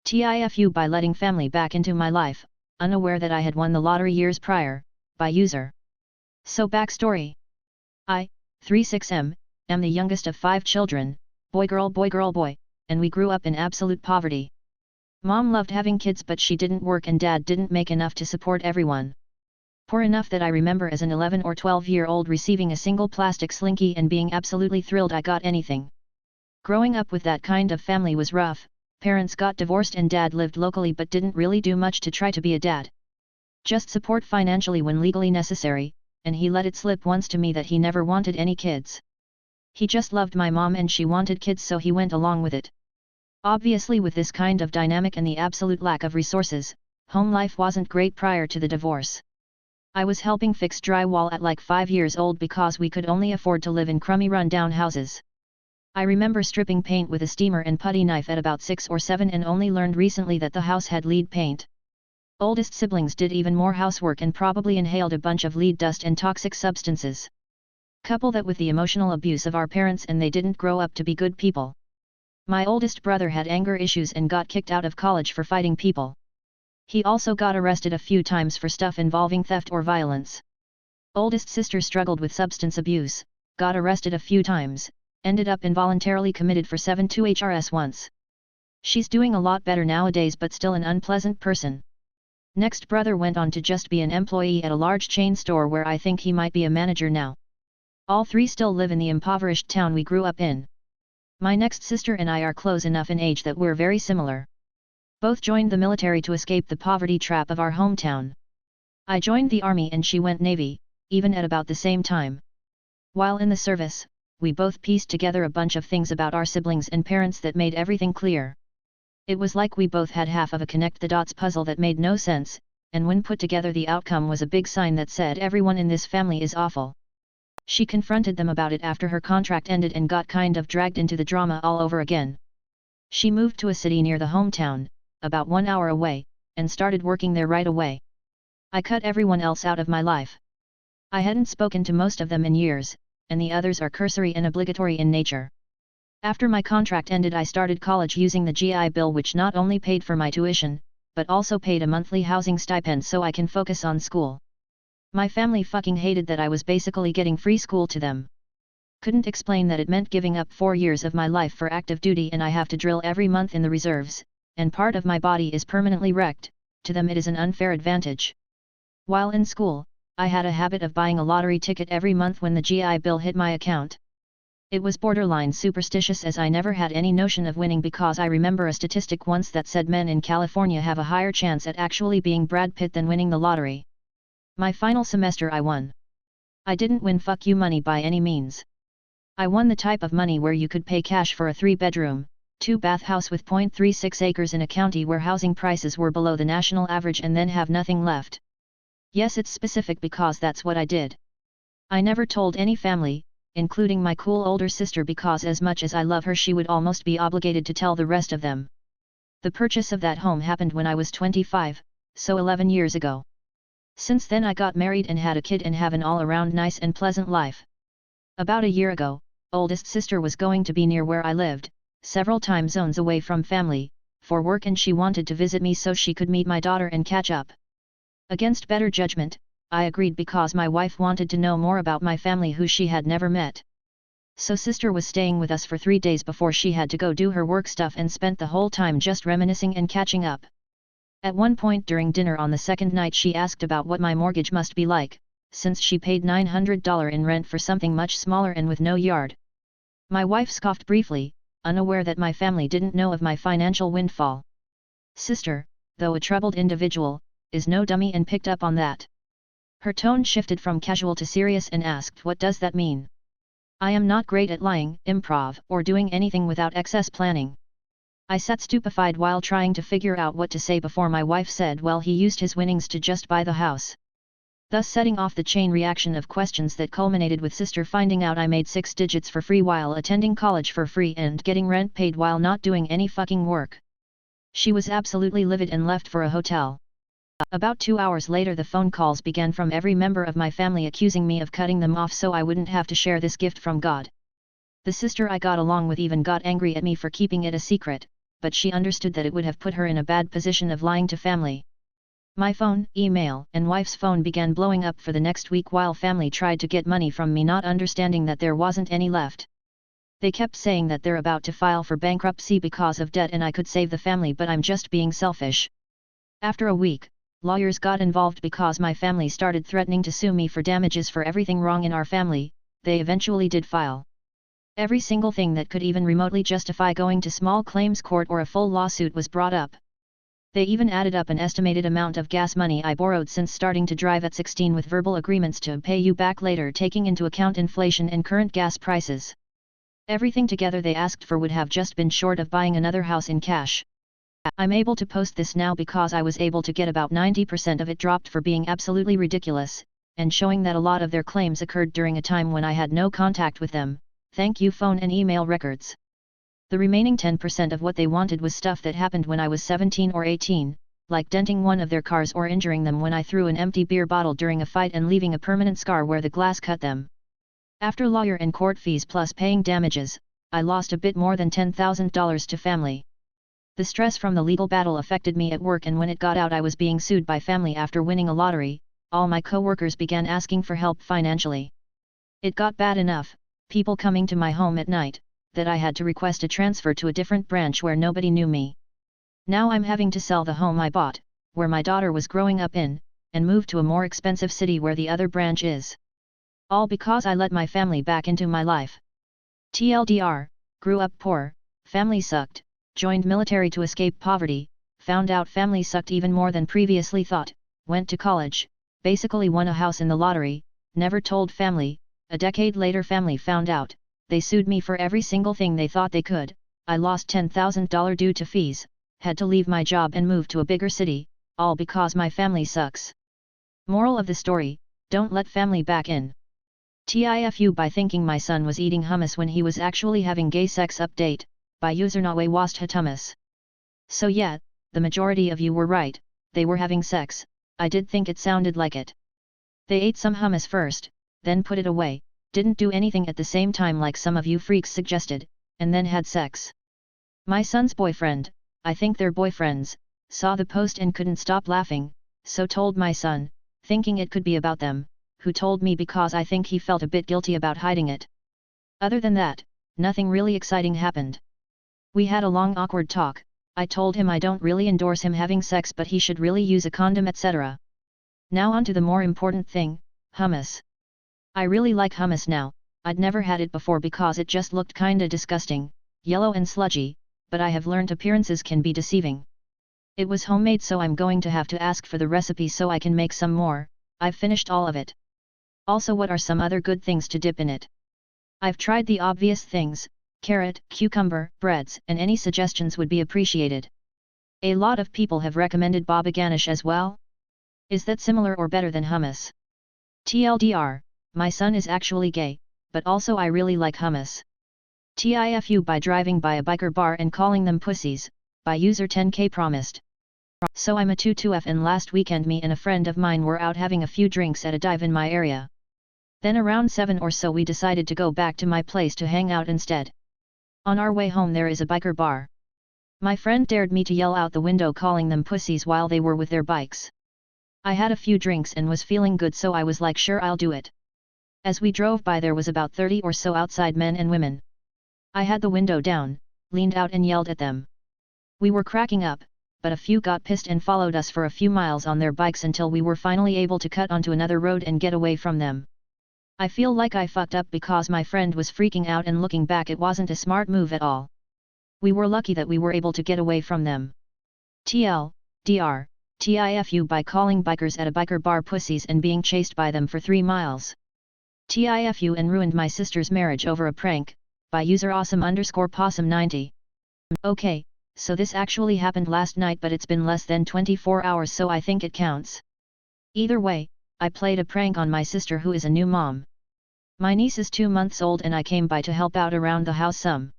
tifu by letting family back into my life, unaware that I had won the lottery years prior, by user. So backstory. I, 36M, am the youngest of 5 children, boy girl boy girl boy, and we grew up in absolute poverty. Mom loved having kids but she didn't work and dad didn't make enough to support everyone. Poor enough that I remember as an 11 or 12-year-old receiving a single plastic slinky and being absolutely thrilled I got anything. Growing up with that kind of family was rough. Parents got divorced and dad lived locally but didn't really do much to try to be a dad. Just support financially when legally necessary, and he let it slip once to me that he never wanted any kids. He just loved my mom and she wanted kids so he went along with it. Obviously with this kind of dynamic and the absolute lack of resources, home life wasn't great prior to the divorce. I was helping fix drywall at like 5 years old because we could only afford to live in crummy run-down houses. I remember stripping paint with a steamer and putty knife at about 6 or 7 and only learned recently that the house had lead paint. Oldest siblings did even more housework and probably inhaled a bunch of lead dust and toxic substances. Couple that with the emotional abuse of our parents and they didn't grow up to be good people. My oldest brother had anger issues and got kicked out of college for fighting people. He also got arrested a few times for stuff involving theft or violence. Oldest sister struggled with substance abuse, got arrested a few times, ended up involuntarily committed for 7 HRS once. She's doing a lot better nowadays but still an unpleasant person. Next brother went on to just be an employee at a large chain store where I think he might be a manager now. All 3 still live in the impoverished town we grew up in. My next sister and I are close enough in age that we're very similar. Both joined the military to escape the poverty trap of our hometown. I joined the army and she went Navy, even at about the same time. While in the service, we both pieced together a bunch of things about our siblings and parents that made everything clear. It was like we both had half of a connect-the-dots puzzle that made no sense, and when put together the outcome was a big sign that said everyone in this family is awful. She confronted them about it after her contract ended and got kind of dragged into the drama all over again. She moved to a city near the hometown, about 1 hour away, and started working there right away. I cut everyone else out of my life. I hadn't spoken to most of them in years, and the others are cursory and obligatory in nature. After my contract ended I started college using the GI Bill which not only paid for my tuition, but also paid a monthly housing stipend so I can focus on school. My family fucking hated that I was basically getting free school to them. Couldn't explain that it meant giving up 4 years of my life for active duty and I have to drill every month in the reserves, and part of my body is permanently wrecked. To them it is an unfair advantage. While in school, I had a habit of buying a lottery ticket every month when the GI Bill hit my account. It was borderline superstitious as I never had any notion of winning because I remember a statistic once that said men in California have a higher chance at actually being Brad Pitt than winning the lottery. My final semester I won. I didn't win fuck you money by any means. I won the type of money where you could pay cash for a 3-bedroom, 2-bath house with .36 acres in a county where housing prices were below the national average and then have nothing left. Yes, it's specific because that's what I did. I never told any family, including my cool older sister because as much as I love her she would almost be obligated to tell the rest of them. The purchase of that home happened when I was 25, so 11 years ago. Since then I got married and had a kid and have an all-around nice and pleasant life. About a year ago, oldest sister was going to be near where I lived, several time zones away from family, for work and she wanted to visit me so she could meet my daughter and catch up. Against better judgment, I agreed because my wife wanted to know more about my family who she had never met. So sister was staying with us for 3 days before she had to go do her work stuff and spent the whole time just reminiscing and catching up. At one point during dinner on the second night she asked about what my mortgage must be like, since she paid $900 in rent for something much smaller and with no yard. My wife scoffed briefly, unaware that my family didn't know of my financial windfall. Sister, though a troubled individual, is no dummy and picked up on that. Her tone shifted from casual to serious and asked, "What does that mean?" I am not great at lying, improv, or doing anything without excess planning. I sat stupefied while trying to figure out what to say before my wife said, "Well, he used his winnings to just buy the house." Thus setting off the chain reaction of questions that culminated with sister finding out I made 6 digits for free while attending college for free and getting rent paid while not doing any fucking work. She was absolutely livid and left for a hotel. About 2 hours later the phone calls began from every member of my family accusing me of cutting them off so I wouldn't have to share this gift from God. The sister I got along with even got angry at me for keeping it a secret, but she understood that it would have put her in a bad position of lying to family. My phone, email, and wife's phone began blowing up for the next week while family tried to get money from me, not understanding that there wasn't any left. They kept saying that they're about to file for bankruptcy because of debt and I could save the family, but I'm just being selfish. After a week, lawyers got involved because my family started threatening to sue me for damages for everything wrong in our family. They eventually did file. Every single thing that could even remotely justify going to small claims court or a full lawsuit was brought up. They even added up an estimated amount of gas money I borrowed since starting to drive at 16 with verbal agreements to pay you back later, taking into account inflation and current gas prices. Everything together they asked for would have just been short of buying another house in cash. I'm able to post this now because I was able to get about 90% of it dropped for being absolutely ridiculous, and showing that a lot of their claims occurred during a time when I had no contact with them. Thank you phone and email records. The remaining 10% of what they wanted was stuff that happened when I was 17 or 18, like denting one of their cars or injuring them when I threw an empty beer bottle during a fight and leaving a permanent scar where the glass cut them. After lawyer and court fees plus paying damages, I lost a bit more than $10,000 to family. The stress from the legal battle affected me at work, and when it got out I was being sued by family after winning a lottery, all my co-workers began asking for help financially. It got bad enough, people coming to my home at night, that I had to request a transfer to a different branch where nobody knew me. Now I'm having to sell the home I bought, where my daughter was growing up in, and move to a more expensive city where the other branch is. All because I let my family back into my life. TLDR, grew up poor, family sucked, joined military to escape poverty, found out family sucked even more than previously thought, went to college, basically won a house in the lottery, never told family. A decade later family found out, they sued me for every single thing they thought they could, I lost $10,000 due to fees, had to leave my job and move to a bigger city, all because my family sucks. Moral of the story, don't let family back in. TIFU by thinking my son was eating hummus when he was actually having gay sex. Update, by user Nawe Wast Hatumus. So yeah, the majority of you were right, they were having sex, I did think it sounded like it. They ate some hummus first, then put it away, didn't do anything at the same time like some of you freaks suggested, and then had sex. My son's boyfriend, I think they're boyfriends, saw the post and couldn't stop laughing, so told my son, thinking it could be about them, who told me because I think he felt a bit guilty about hiding it. Other than that, nothing really exciting happened. We had a long awkward talk, I told him I don't really endorse him having sex but he should really use a condom etc. Now on to the more important thing, hummus. I really like hummus now, I'd never had it before because it just looked kinda disgusting, yellow and sludgy, but I have learned appearances can be deceiving. It was homemade so I'm going to have to ask for the recipe so I can make some more. I've finished all of it. Also, what are some other good things to dip in it? I've tried the obvious things, carrot, cucumber, breads, and any suggestions would be appreciated. A lot of people have recommended baba ganoush as well. Is that similar or better than hummus? TLDR, my son is actually gay, but also I really like hummus. TIFU by driving by a biker bar and calling them pussies, by user 10k promised. So I'm a 22F and last weekend me and a friend of mine were out having a few drinks at a dive in my area. Then around 7 or so we decided to go back to my place to hang out instead. On our way home there is a biker bar. My friend dared me to yell out the window calling them pussies while they were with their bikes. I had a few drinks and was feeling good so I was like sure I'll do it. As we drove by there was about 30 or so outside men and women. I had the window down, leaned out and yelled at them. We were cracking up, but a few got pissed and followed us for a few miles on their bikes until we were finally able to cut onto another road and get away from them. I feel like I fucked up because my friend was freaking out and looking back it wasn't a smart move at all. We were lucky that we were able to get away from them. TLDR, TIFU by calling bikers at a biker bar pussies and being chased by them for 3 miles. TIFU and ruined my sister's marriage over a prank, by user awesome_possum90. Okay, so this actually happened last night but it's been less than 24 hours so I think it counts. Either way, I played a prank on my sister who is a new mom. My niece is 2 months old and I came by to help out around the house some.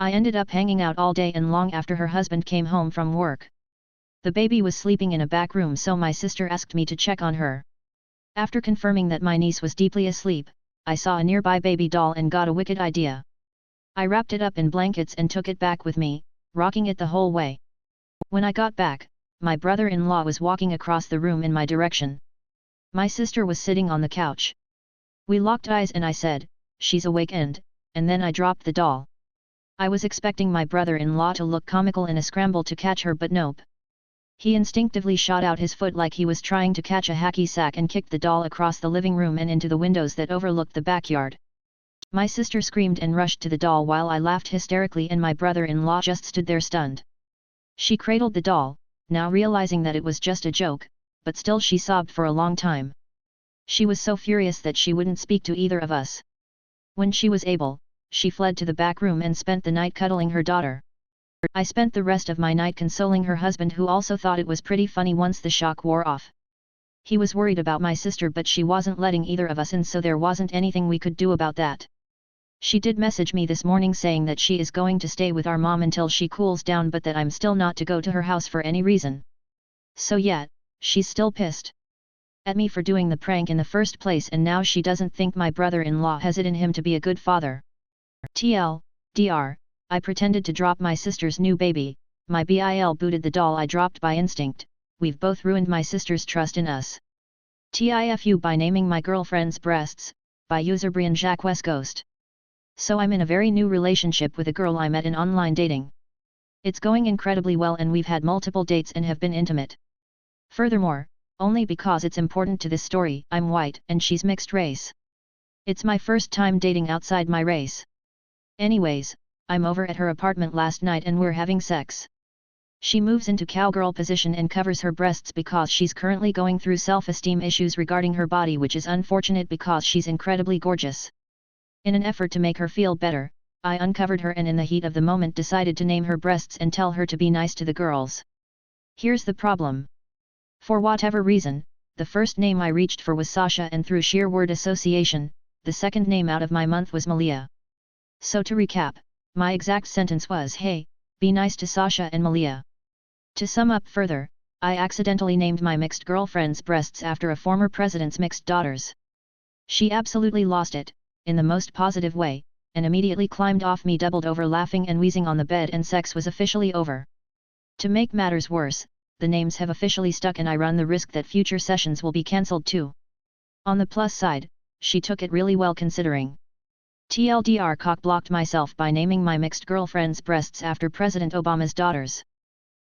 I ended up hanging out all day and long after her husband came home from work. The baby was sleeping in a back room so my sister asked me to check on her. After confirming that my niece was deeply asleep, I saw a nearby baby doll and got a wicked idea. I wrapped it up in blankets and took it back with me, rocking it the whole way. When I got back, my brother-in-law was walking across the room in my direction. My sister was sitting on the couch. We locked eyes and I said, "She's awake," and then I dropped the doll. I was expecting my brother-in-law to look comical in a scramble to catch her, but nope. He instinctively shot out his foot like he was trying to catch a hacky sack and kicked the doll across the living room and into the windows that overlooked the backyard. My sister screamed and rushed to the doll while I laughed hysterically and my brother-in-law just stood there stunned. She cradled the doll, now realizing that it was just a joke, but still she sobbed for a long time. She was so furious that she wouldn't speak to either of us. When she was able, she fled to the back room and spent the night cuddling her daughter. I spent the rest of my night consoling her husband, who also thought it was pretty funny once the shock wore off. He was worried about my sister, but she wasn't letting either of us in, so there wasn't anything we could do about that. She did message me this morning saying that she is going to stay with our mom until she cools down, but that I'm still not to go to her house for any reason. So yeah, she's still pissed at me for doing the prank in the first place, and now she doesn't think my brother-in-law has it in him to be a good father. TLDR, I pretended to drop my sister's new baby, my BIL booted the doll I dropped by instinct. We've both ruined my sister's trust in us. TIFU by naming my girlfriend's breasts, by user Brian Jacques Ghost. So I'm in a very new relationship with a girl I met in online dating. It's going incredibly well and we've had multiple dates and have been intimate. Furthermore, only because it's important to this story, I'm white and she's mixed race. It's my first time dating outside my race. Anyways, I'm over at her apartment last night and we're having sex. She moves into cowgirl position and covers her breasts because she's currently going through self-esteem issues regarding her body, which is unfortunate because she's incredibly gorgeous. In an effort to make her feel better, I uncovered her and in the heat of the moment decided to name her breasts and tell her to be nice to the girls. Here's the problem. For whatever reason, the first name I reached for was Sasha, and through sheer word association, the second name out of my month was Malia. So to recap, my exact sentence was, "Hey, be nice to Sasha and Malia." To sum up further, I accidentally named my mixed girlfriend's breasts after a former president's mixed daughters. She absolutely lost it, in the most positive way, and immediately climbed off me, doubled over laughing and wheezing on the bed, and sex was officially over. To make matters worse, the names have officially stuck and I run the risk that future sessions will be cancelled too. On the plus side, she took it really well considering. TLDR cock-blocked myself by naming my mixed girlfriend's breasts after President Obama's daughters.